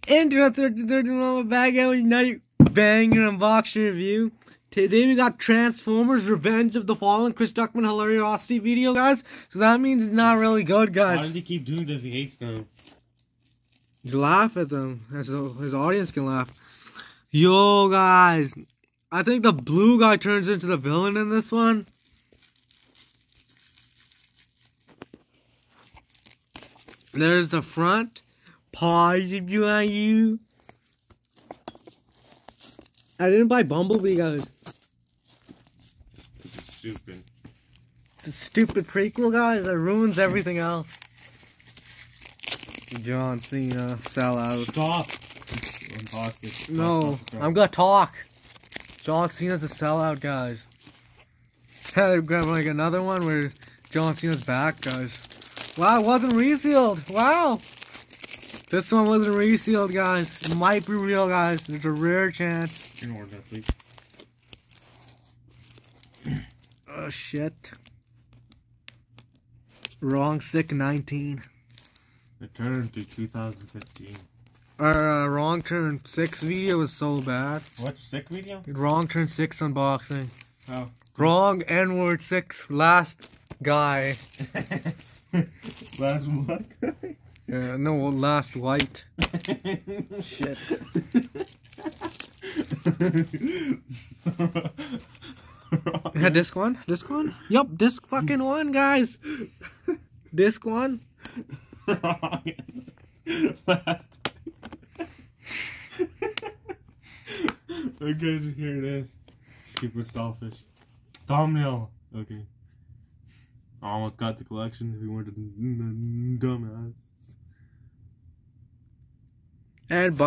Into a 13 bag alley night banger unboxing review. Today we got Transformers Revenge of the Fallen Chris Duckman Hilariousity video, guys. So that means it's not really good, guys. Why does he keep doing that if he hates them? Just laugh at them, so his audience can laugh. Yo, guys. I think the blue guy turns into the villain in this one. There's the front. Pause if you want you. I didn't buy Bumblebee, guys. Stupid. The stupid prequel, guys, that ruins everything else. John Cena, sellout. Stop. Unbox it. No, I'm gonna talk. John Cena's a sellout, guys. Had to grab like another one where John Cena's back, guys. Wow, it wasn't resealed. Wow. This one wasn't resealed, guys. It might be real, guys. There's a rare chance. You can order that, please. Oh, shit. Wrong sick 19. Return to 2015. Wrong turn 6 video was so bad. What? Sick video? Wrong turn 6 unboxing. Oh. Wrong N-word 6 last guy. Last what? Yeah, no, last white. Shit. Yeah, disc one? Disc one? Yup, disc fucking one, guys. Disc one. Wrong. Okay, so here it is. Super selfish. Thumbnail. Okay. I almost got the collection if we weren't a dumbass. And bye.